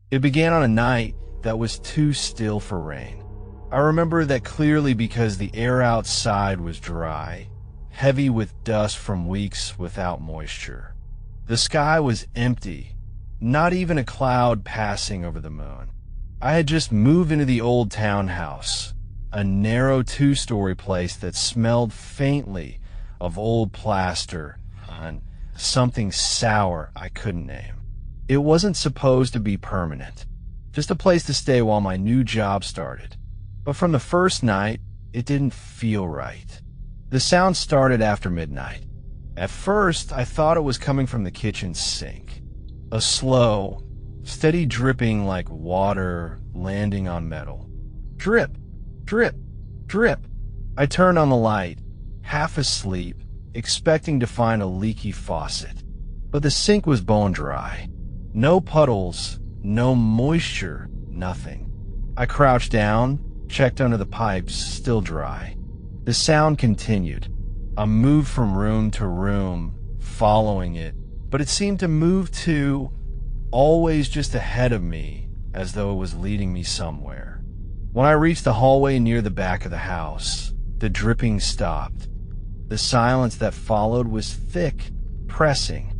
It began on a night that was too still for rain. I remember that clearly because the air outside was dry, heavy with dust from weeks without moisture. The sky was empty, not even a cloud passing over the moon. I had just moved into the old townhouse, a narrow 2-story place that smelled faintly of old plaster and something sour I couldn't name. It wasn't supposed to be permanent, just a place to stay while my new job started. But from the first night, it didn't feel right. The sound started after midnight. At first, I thought it was coming from the kitchen sink. A slow, steady dripping like water landing on metal. Drip, drip, drip. I turned on the light, half asleep, expecting to find a leaky faucet. But the sink was bone dry. No puddles, no moisture, nothing. I crouched down, checked under the pipes, still dry. The sound continued. I moved from room to room, following it, but it seemed to move too, always just ahead of me, as though it was leading me somewhere. When I reached the hallway near the back of the house, the dripping stopped. The silence that followed was thick, pressing.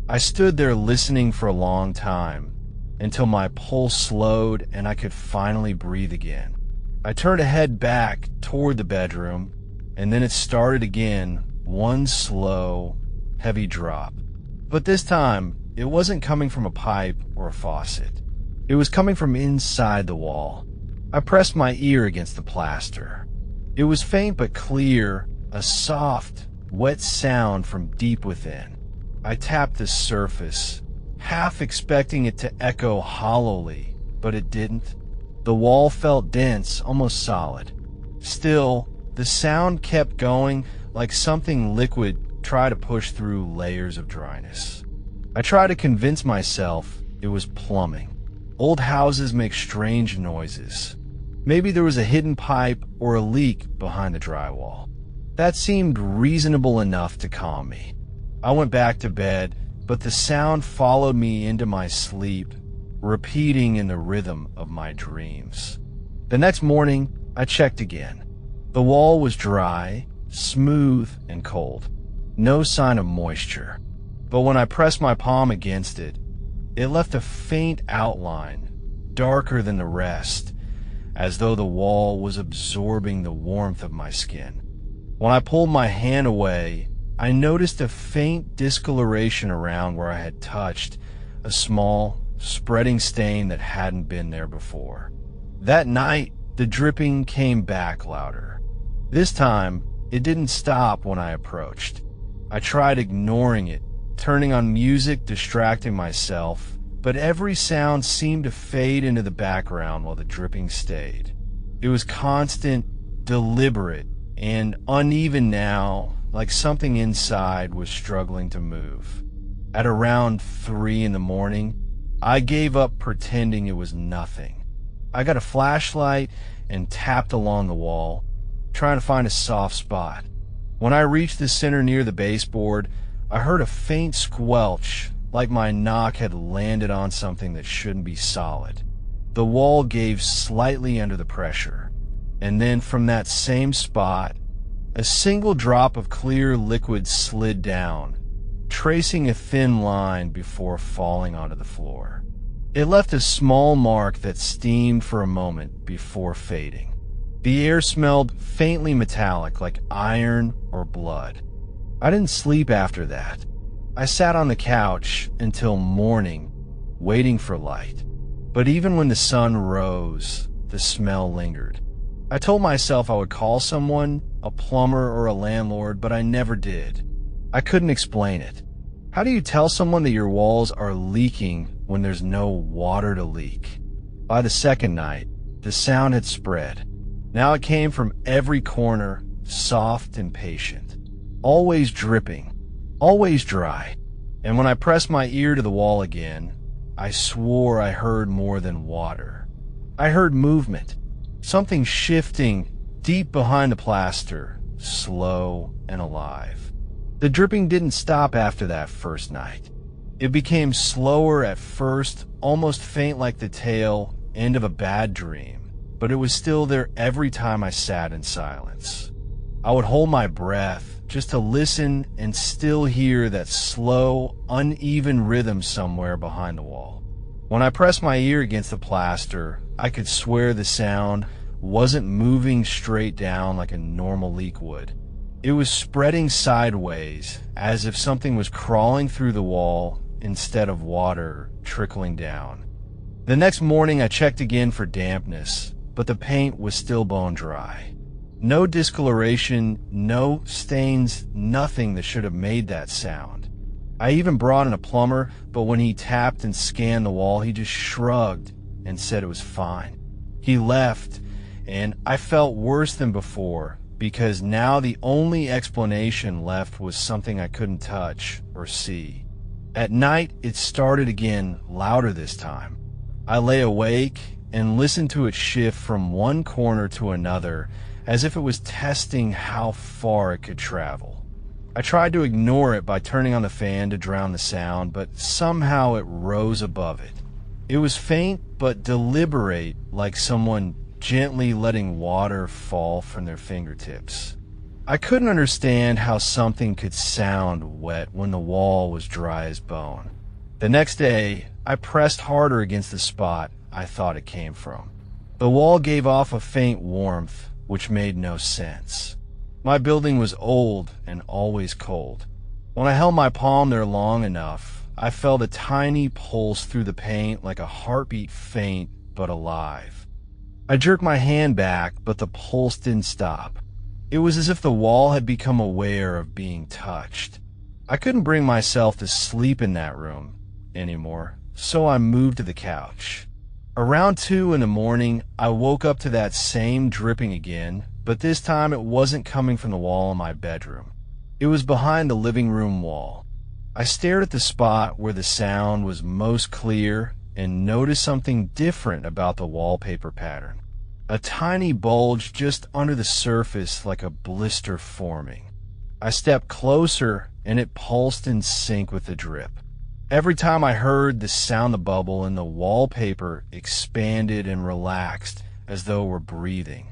I stood there listening for a long time, until my pulse slowed and I could finally breathe again. I turned to head back toward the bedroom, and then it started again, one slow, heavy drop. But this time, it wasn't coming from a pipe or a faucet. It was coming from inside the wall. I pressed my ear against the plaster. It was faint but clear, a soft, wet sound from deep within. I tapped the surface, half expecting it to echo hollowly, but it didn't. The wall felt dense, almost solid. Still, the sound kept going like something liquid tried to push through layers of dryness. I tried to convince myself it was plumbing. Old houses make strange noises. Maybe there was a hidden pipe or a leak behind the drywall. That seemed reasonable enough to calm me. I went back to bed, but the sound followed me into my sleep, repeating in the rhythm of my dreams. The next morning, I checked again. The wall was dry, smooth, and cold. No sign of moisture. But when I pressed my palm against it, it left a faint outline, darker than the rest, as though the wall was absorbing the warmth of my skin. When I pulled my hand away, I noticed a faint discoloration around where I had touched, a small, spreading stain that hadn't been there before. That night, the dripping came back louder. This time, it didn't stop when I approached. I tried ignoring it, turning on music, distracting myself, but every sound seemed to fade into the background while the dripping stayed. It was constant, deliberate, and uneven now, like something inside was struggling to move. At around 3 in the morning, I gave up pretending it was nothing. I got a flashlight and tapped along the wall, trying to find a soft spot. When I reached the center near the baseboard, I heard a faint squelch, like my knock had landed on something that shouldn't be solid. The wall gave slightly under the pressure, and then from that same spot, a single drop of clear liquid slid down, tracing a thin line before falling onto the floor. It left a small mark that steamed for a moment before fading. The air smelled faintly metallic, like iron or blood. I didn't sleep after that. I sat on the couch until morning, waiting for light. But even when the sun rose, the smell lingered. I told myself I would call someone, a plumber or a landlord, but I never did. I couldn't explain it. How do you tell someone that your walls are leaking when there's no water to leak? By the second night, the sound had spread. Now it came from every corner, soft and patient. Always dripping, always dry. And when I pressed my ear to the wall again, I swore I heard more than water. I heard movement, something shifting deep behind the plaster, slow and alive. The dripping didn't stop after that first night. It became slower at first, almost faint like the tail end of a bad dream, but it was still there every time I sat in silence. I would hold my breath just to listen and still hear that slow, uneven rhythm somewhere behind the wall. When I pressed my ear against the plaster, I could swear the sound wasn't moving straight down like a normal leak would. It was spreading sideways, as if something was crawling through the wall instead of water trickling down. The next morning I checked again for dampness, but the paint was still bone dry. No discoloration, no stains, nothing that should have made that sound. I even brought in a plumber, but when he tapped and scanned the wall, he just shrugged and said it was fine. He left, and I felt worse than before, because now the only explanation left was something I couldn't touch or see. At night, it started again, louder this time. I lay awake and listened to it shift from one corner to another, as if it was testing how far it could travel. I tried to ignore it by turning on the fan to drown the sound, but somehow it rose above it. It was faint but deliberate, like someone gently letting water fall from their fingertips. I couldn't understand how something could sound wet when the wall was dry as bone. The next day, I pressed harder against the spot I thought it came from. The wall gave off a faint warmth, which made no sense. My building was old and always cold. When I held my palm there long enough, I felt a tiny pulse through the paint, like a heartbeat, faint but alive. I jerked my hand back, but the pulse didn't stop. It was as if the wall had become aware of being touched. I couldn't bring myself to sleep in that room anymore, so I moved to the couch. Around 2 in the morning, I woke up to that same dripping again, but this time it wasn't coming from the wall in my bedroom. It was behind the living room wall. I stared at the spot where the sound was most clear and noticed something different about the wallpaper pattern. A tiny bulge just under the surface, like a blister forming. I stepped closer and it pulsed in sync with the drip. Every time I heard the sound, the bubble in the wallpaper expanded and relaxed as though it were breathing.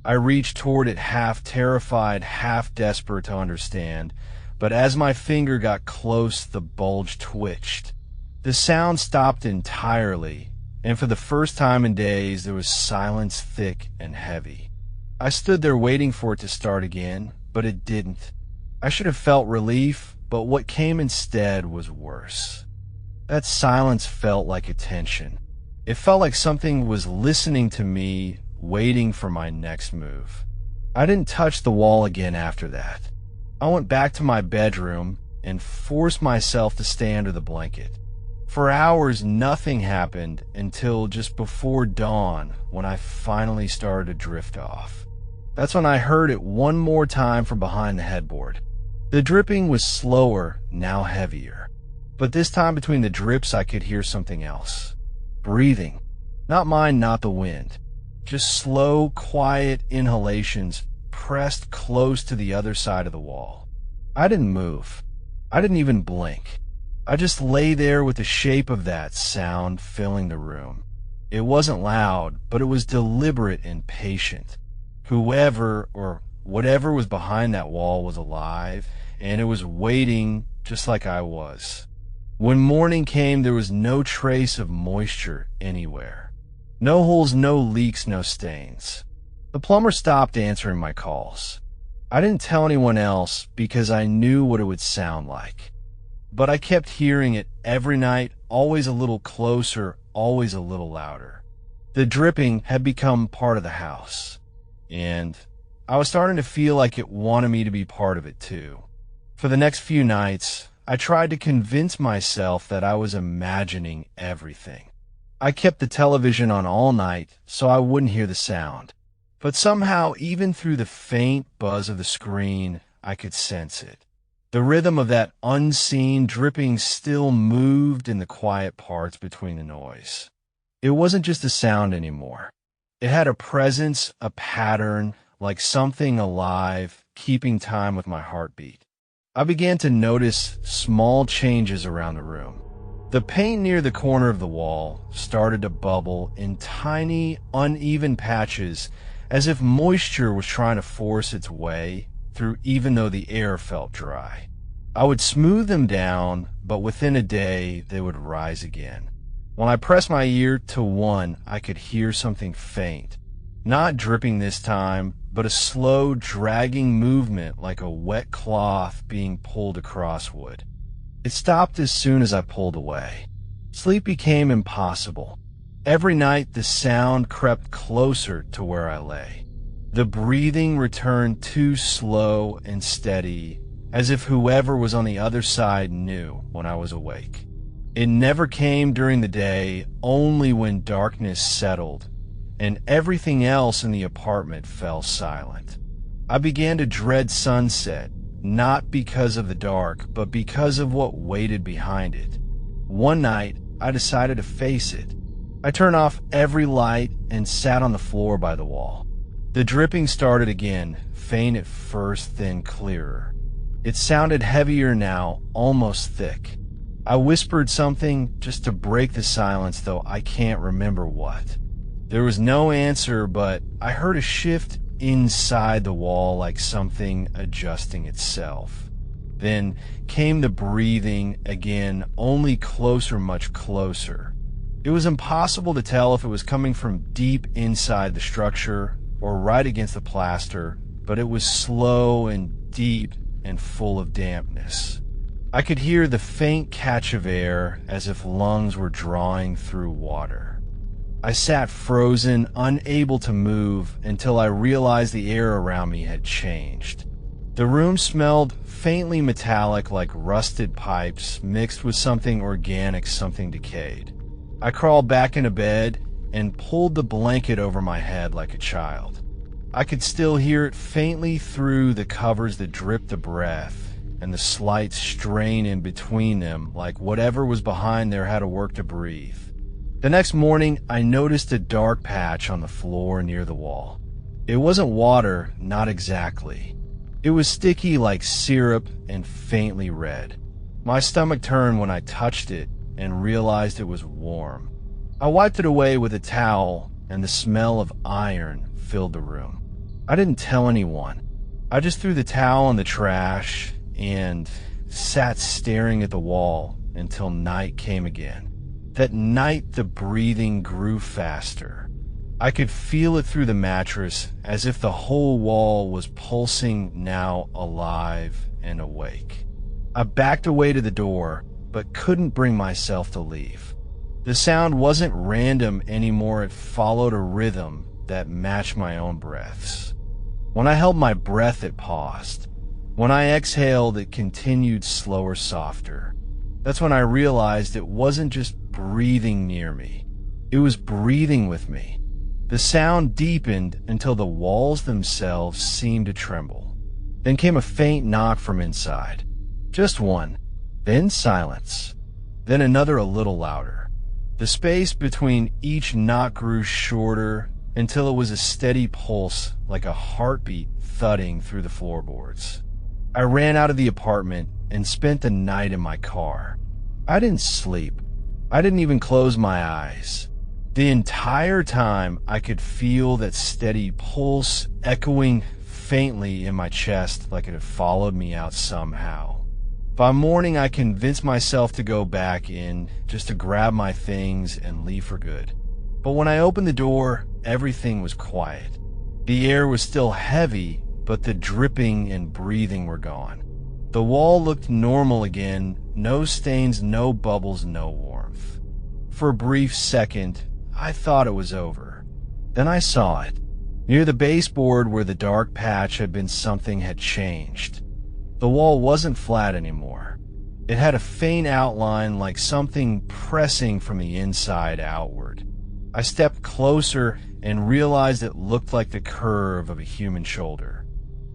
I reached toward it, half terrified, half desperate to understand, but as my finger got close, the bulge twitched. The sound stopped entirely, and for the first time in days, there was silence, thick and heavy. I stood there waiting for it to start again, but it didn't. I should have felt relief, but what came instead was worse. That silence felt like attention. It felt like something was listening to me, waiting for my next move. I didn't touch the wall again after that. I went back to my bedroom and forced myself to stay under the blanket. For hours, nothing happened until just before dawn, when I finally started to drift off. That's when I heard it one more time from behind the headboard. The dripping was slower, now heavier. But this time between the drips, I could hear something else. Breathing. Not mine, not the wind. Just slow, quiet inhalations pressed close to the other side of the wall. I didn't move. I didn't even blink. I just lay there with the shape of that sound filling the room. It wasn't loud, but it was deliberate and patient. Whoever or whatever was behind that wall was alive, and it was waiting just like I was. When morning came, there was no trace of moisture anywhere. No holes, no leaks, no stains. The plumber stopped answering my calls. I didn't tell anyone else because I knew what it would sound like. But I kept hearing it every night, always a little closer, always a little louder. The dripping had become part of the house, and I was starting to feel like it wanted me to be part of it too. For the next few nights, I tried to convince myself that I was imagining everything. I kept the television on all night so I wouldn't hear the sound. But somehow, even through the faint buzz of the screen, I could sense it. The rhythm of that unseen dripping still moved in the quiet parts between the noise. It wasn't just a sound anymore. It had a presence, a pattern, like something alive, keeping time with my heartbeat. I began to notice small changes around the room. The paint near the corner of the wall started to bubble in tiny, uneven patches, as if moisture was trying to force its way through even though the air felt dry. I would smooth them down, but within a day they would rise again. When I pressed my ear to one, I could hear something faint. Not dripping this time, but a slow, dragging movement like a wet cloth being pulled across wood. It stopped as soon as I pulled away. Sleep became impossible. Every night the sound crept closer to where I lay. The breathing returned too slow and steady, as if whoever was on the other side knew when I was awake. It never came during the day, only when darkness settled, and everything else in the apartment fell silent. I began to dread sunset, not because of the dark, but because of what waited behind it. One night, I decided to face it. I turned off every light and sat on the floor by the wall. The dripping started again, faint at first, then clearer. It sounded heavier now, almost thick. I whispered something just to break the silence, though I can't remember what. There was no answer, but I heard a shift inside the wall, like something adjusting itself. Then came the breathing again, only closer, much closer. It was impossible to tell if it was coming from deep inside the structure or right against the plaster, but it was slow and deep and full of dampness. I could hear the faint catch of air as if lungs were drawing through water. I sat frozen, unable to move, until I realized the air around me had changed. The room smelled faintly metallic, like rusted pipes mixed with something organic, something decayed. I crawled back into bed and pulled the blanket over my head like a child. I could still hear it faintly through the covers that dripped the breath, and the slight strain in between them, like whatever was behind there had to work to breathe. The next morning, I noticed a dark patch on the floor near the wall. It wasn't water, not exactly. It was sticky like syrup and faintly red. My stomach turned when I touched it and realized it was warm. I wiped it away with a towel, and the smell of iron filled the room. I didn't tell anyone. I just threw the towel in the trash and sat staring at the wall until night came again. That night, the breathing grew faster. I could feel it through the mattress, as if the whole wall was pulsing, now alive and awake. I backed away to the door, but couldn't bring myself to leave. The sound wasn't random anymore, it followed a rhythm that matched my own breaths. When I held my breath, it paused. When I exhaled, it continued slower, softer. That's when I realized it wasn't just breathing near me. It was breathing with me. The sound deepened until the walls themselves seemed to tremble. Then came a faint knock from inside. Just one. Then silence. Then another a little louder. The space between each knock grew shorter until it was a steady pulse, like a heartbeat thudding through the floorboards. I ran out of the apartment and spent the night in my car. I didn't sleep. I didn't even close my eyes. The entire time, I could feel that steady pulse echoing faintly in my chest, like it had followed me out somehow. By morning, I convinced myself to go back in, just to grab my things and leave for good. But when I opened the door, everything was quiet. The air was still heavy, but the dripping and breathing were gone. The wall looked normal again, no stains, no bubbles, no warmth. For a brief second, I thought it was over. Then I saw it. Near the baseboard where the dark patch had been, something had changed. The wall wasn't flat anymore. It had a faint outline, like something pressing from the inside outward. I stepped closer and realized it looked like the curve of a human shoulder.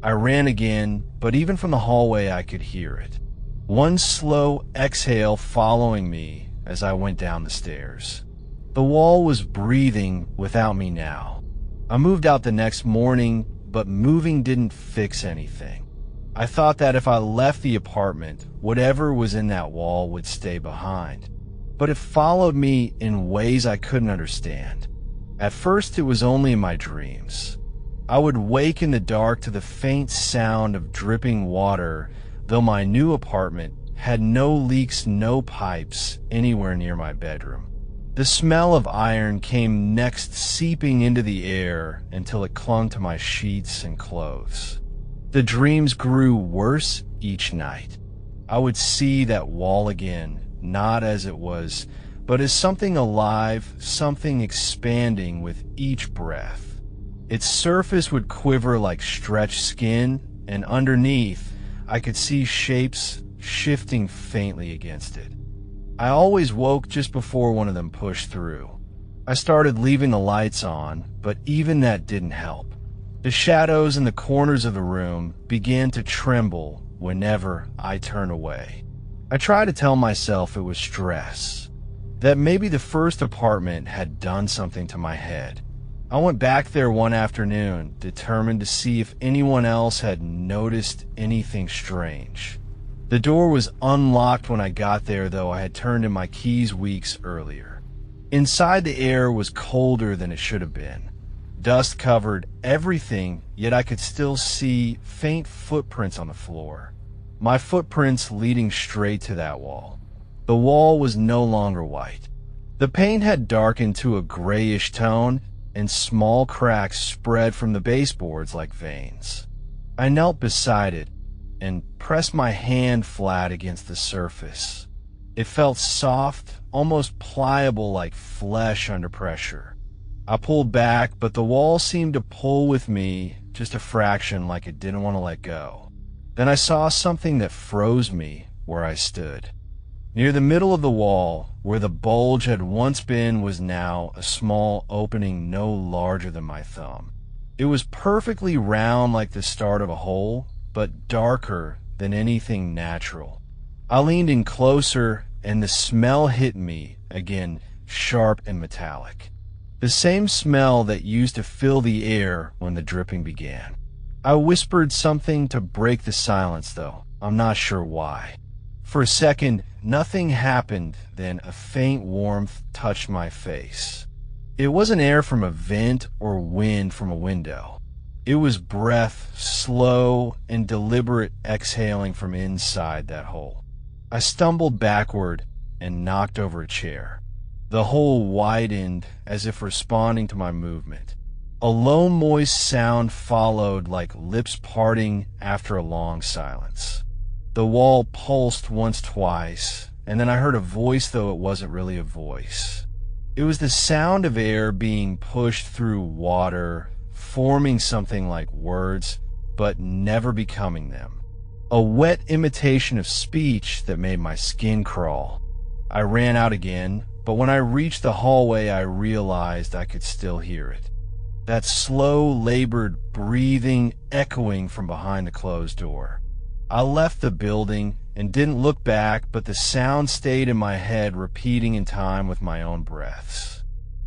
I ran again, but even from the hallway I could hear it. One slow exhale following me as I went down the stairs. The wall was breathing without me now. I moved out the next morning, but moving didn't fix anything. I thought that if I left the apartment, whatever was in that wall would stay behind. but it followed me in ways I couldn't understand. At first, it was only in my dreams. I would wake in the dark to the faint sound of dripping water, though my new apartment had no leaks, no pipes anywhere near my bedroom. The smell of iron came next, seeping into the air until it clung to my sheets and clothes. The dreams grew worse each night. I would see that wall again, not as it was, but as something alive, something expanding with each breath. Its surface would quiver like stretched skin, and underneath, I could see shapes shifting faintly against it. I always woke just before one of them pushed through. I started leaving the lights on, but even that didn't help. The shadows in the corners of the room began to tremble whenever I turned away. I tried to tell myself it was stress, that maybe the first apartment had done something to my head. I went back there one afternoon, determined to see if anyone else had noticed anything strange. The door was unlocked when I got there, though I had turned in my keys weeks earlier. Inside, the air was colder than it should have been. Dust covered everything, yet I could still see faint footprints on the floor. My footprints leading straight to that wall. The wall was no longer white. The paint had darkened to a grayish tone, and small cracks spread from the baseboards like veins. I knelt beside it and pressed my hand flat against the surface. It felt soft, almost pliable like flesh under pressure. I pulled back, but the wall seemed to pull with me just a fraction, like it didn't want to let go. Then I saw something that froze me where I stood. Near the middle of the wall, where the bulge had once been, was now a small opening no larger than my thumb. It was perfectly round like the start of a hole, but darker than anything natural. I leaned in closer, and the smell hit me again, sharp and metallic. The same smell that used to fill the air when the dripping began. I whispered something to break the silence, though I'm not sure why. For a second, nothing happened, then a faint warmth touched my face. It wasn't air from a vent or wind from a window. It was breath, slow and deliberate exhaling from inside that hole. I stumbled backward and knocked over a chair. The hole widened as if responding to my movement. A low, moist sound followed, like lips parting after a long silence. The wall pulsed once, twice, and then I heard a voice, though it wasn't really a voice. It was the sound of air being pushed through water, forming something like words, but never becoming them. A wet imitation of speech that made my skin crawl. I ran out again, but when I reached the hallway, I realized I could still hear it. That slow, labored breathing echoing from behind the closed door. I left the building and didn't look back, but the sound stayed in my head, repeating in time with my own breaths.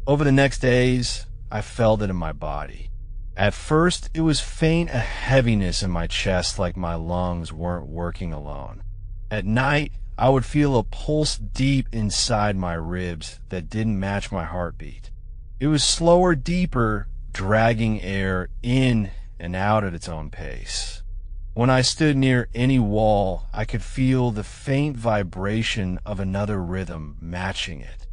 Over the next days, I felt it in my body. At first, it was faint, a heaviness in my chest, like my lungs weren't working alone. At night, I would feel a pulse deep inside my ribs that didn't match my heartbeat. It was slower, deeper, dragging air in and out at its own pace. When I stood near any wall, I could feel the faint vibration of another rhythm matching it.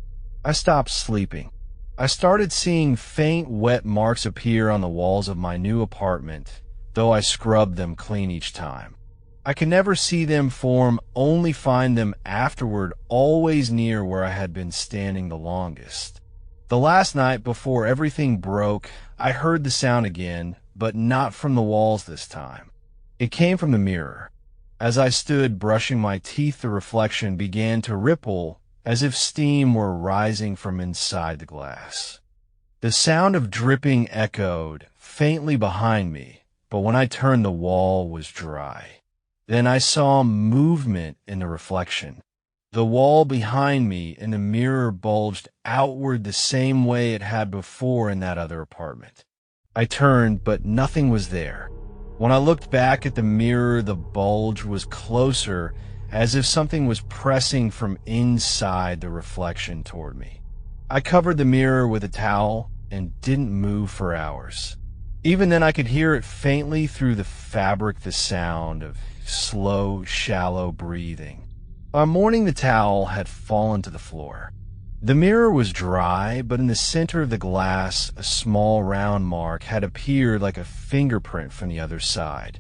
I stopped sleeping. I started seeing faint, wet marks appear on the walls of my new apartment, though I scrubbed them clean each time. I could never see them form, only find them afterward, always near where I had been standing the longest. The last night before everything broke, I heard the sound again, but not from the walls this time. It came from the mirror. As I stood brushing my teeth, the reflection began to ripple as if steam were rising from inside the glass. The sound of dripping echoed faintly behind me, but when I turned, the wall was dry. Then I saw movement in the reflection. The wall behind me in the mirror bulged outward the same way it had before in that other apartment. I turned, but nothing was there. When I looked back at the mirror, the bulge was closer, as if something was pressing from inside the reflection toward me. I covered the mirror with a towel and didn't move for hours. Even then, I could hear it faintly through the fabric, the sound of slow, shallow breathing. By morning, the towel had fallen to the floor. The mirror was dry, but in the center of the glass, a small round mark had appeared like a fingerprint from the other side.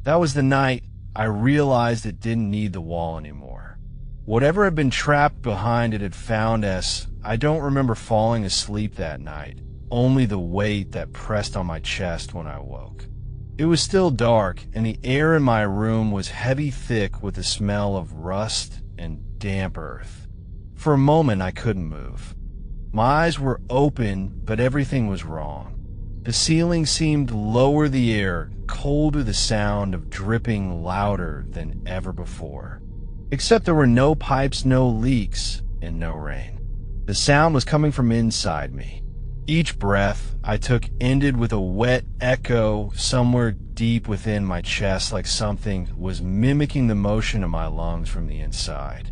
That was the night I realized it didn't need the wall anymore. Whatever had been trapped behind it had found us. I don't remember falling asleep that night, only the weight that pressed on my chest when I woke. It was still dark, and the air in my room was heavy, thick with the smell of rust and damp earth. For a moment, I couldn't move. My eyes were open, but everything was wrong. The ceiling seemed lower, the air colder, the sound of dripping louder than ever before. Except there were no pipes, no leaks, and no rain. The sound was coming from inside me. Each breath I took ended with a wet echo somewhere deep within my chest, like something was mimicking the motion of my lungs from the inside.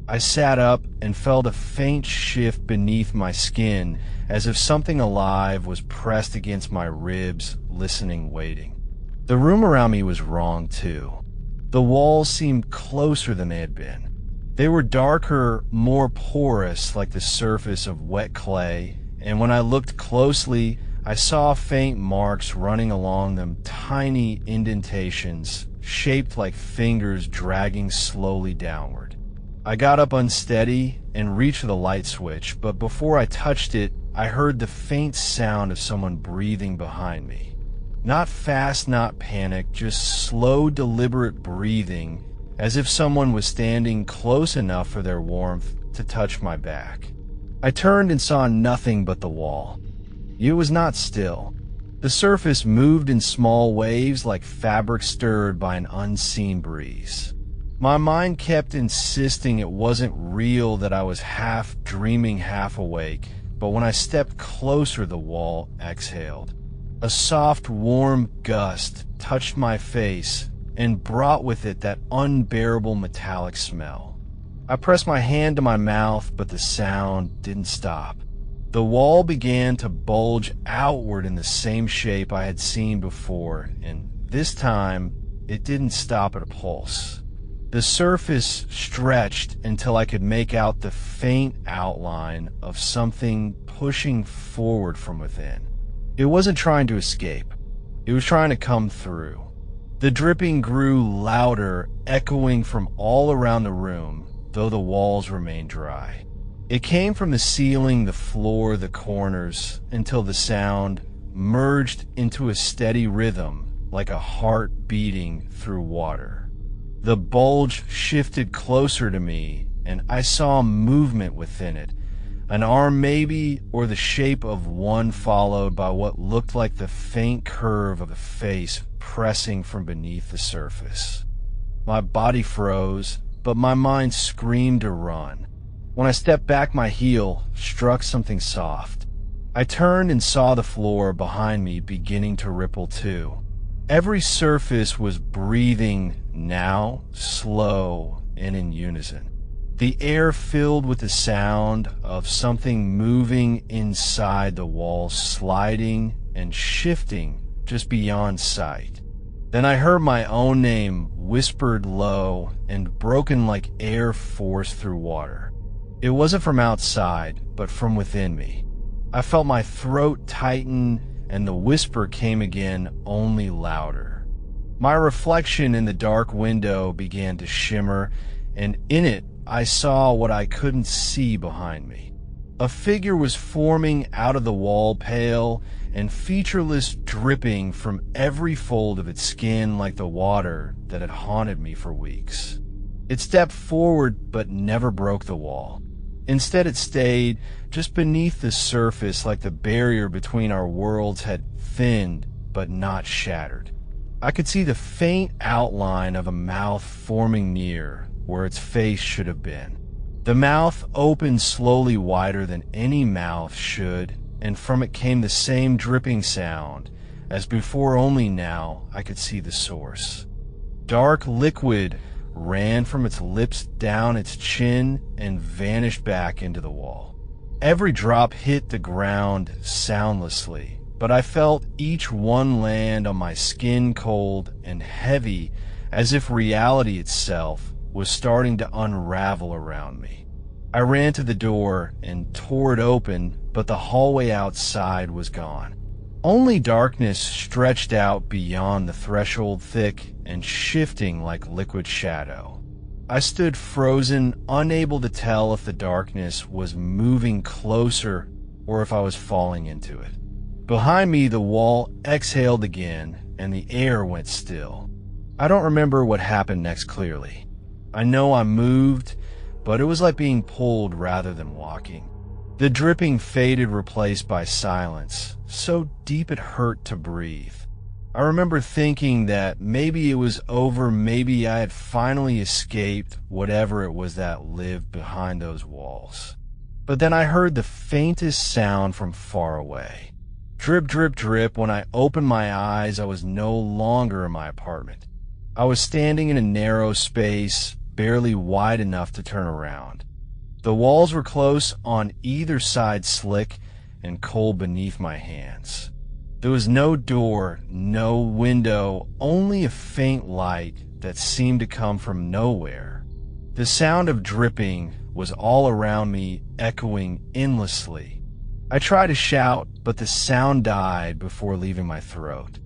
I sat up and felt a faint shift beneath my skin, as if something alive was pressed against my ribs, listening, waiting. The room around me was wrong, too. The walls seemed closer than they had been. They were darker, more porous, like the surface of wet clay, and when I looked closely, I saw faint marks running along them, tiny indentations, shaped like fingers dragging slowly downward. I got up unsteady and reached for the light switch, but before I touched it, I heard the faint sound of someone breathing behind me. Not fast, not panic, just slow, deliberate breathing, as if someone was standing close enough for their warmth to touch my back. I turned and saw nothing but the wall. It was not still. The surface moved in small waves like fabric stirred by an unseen breeze. My mind kept insisting it wasn't real, that I was half dreaming, half awake, but when I stepped closer, the wall exhaled. A soft, warm gust touched my face and brought with it that unbearable metallic smell. I pressed my hand to my mouth, but the sound didn't stop. The wall began to bulge outward in the same shape I had seen before, and this time it didn't stop at a pulse. The surface stretched until I could make out the faint outline of something pushing forward from within. It wasn't trying to escape. It was trying to come through. The dripping grew louder, echoing from all around the room, though the walls remained dry. It came from the ceiling, the floor, the corners, until the sound merged into a steady rhythm, like a heart beating through water. The bulge shifted closer to me, and I saw movement within it. An arm maybe, or the shape of one, followed by what looked like the faint curve of a face pressing from beneath the surface. My body froze, but my mind screamed to run. When I stepped back, my heel struck something soft. I turned and saw the floor behind me beginning to ripple too. Every surface was breathing now, slow and in unison. The air filled with the sound of something moving inside the walls, sliding and shifting just beyond sight. Then I heard my own name whispered low and broken like air forced through water. It wasn't from outside, but from within me. I felt my throat tighten, and the whisper came again, only louder. My reflection in the dark window began to shimmer, and in it I saw what I couldn't see behind me. A figure was forming out of the wall, pale and featureless, dripping from every fold of its skin like the water that had haunted me for weeks. It stepped forward but never broke the wall. Instead, it stayed just beneath the surface, like the barrier between our worlds had thinned but not shattered. I could see the faint outline of a mouth forming near where its face should have been. The mouth opened slowly, wider than any mouth should, and from it came the same dripping sound as before, only now I could see the source. Dark liquid ran from its lips down its chin and vanished back into the wall. Every drop hit the ground soundlessly, but I felt each one land on my skin, cold and heavy, as if reality itself was starting to unravel around me. I ran to the door and tore it open, but the hallway outside was gone. Only darkness stretched out beyond the threshold, thick and shifting like liquid shadow. I stood frozen, unable to tell if the darkness was moving closer or if I was falling into it. Behind me, the wall exhaled again and the air went still. I don't remember what happened next clearly. I know I moved, but it was like being pulled rather than walking. The dripping faded, replaced by silence, so deep it hurt to breathe. I remember thinking that maybe it was over, maybe I had finally escaped whatever it was that lived behind those walls. But then I heard the faintest sound from far away. Drip, drip, drip. When I opened my eyes, I was no longer in my apartment. I was standing in a narrow space, barely wide enough to turn around. The walls were close on either side, slick and cold beneath my hands. There was no door, no window, only a faint light that seemed to come from nowhere. The sound of dripping was all around me, echoing endlessly. I tried to shout, but the sound died before leaving my throat.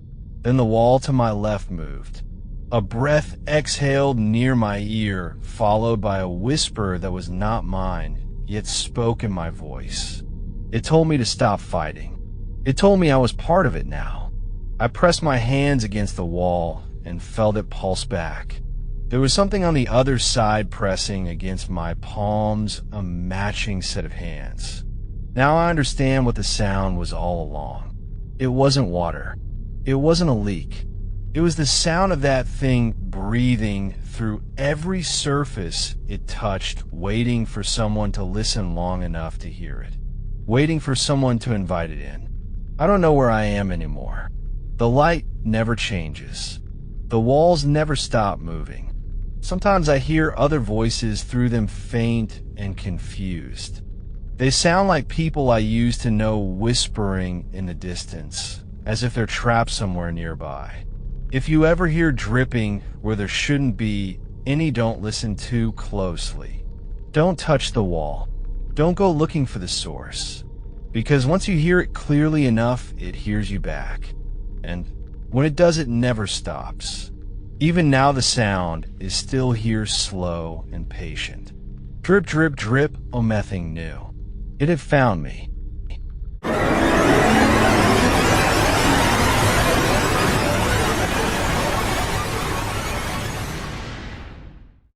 Then the wall to my left moved. A breath exhaled near my ear, followed by a whisper that was not mine, yet spoke in my voice. It told me to stop fighting. It told me I was part of it now. I pressed my hands against the wall and felt it pulse back. There was something on the other side pressing against my palms, a matching set of hands. Now I understand what the sound was all along. It wasn't water. It wasn't a leak. It was the sound of that thing breathing through every surface it touched, waiting for someone to listen long enough to hear it, waiting for someone to invite it in. I don't know where I am anymore. The light never changes. The walls never stop moving. Sometimes I hear other voices through them, faint and confused. They sound like people I used to know, whispering in the distance, as if they're trapped somewhere nearby. If you ever hear dripping where there shouldn't be any, don't listen too closely. Don't touch the wall. Don't go looking for the source. Because once you hear it clearly enough, it hears you back. And when it does, it never stops. Even now the sound is still here, slow and patient. Drip, drip, drip, oh, nothing new. It had found me.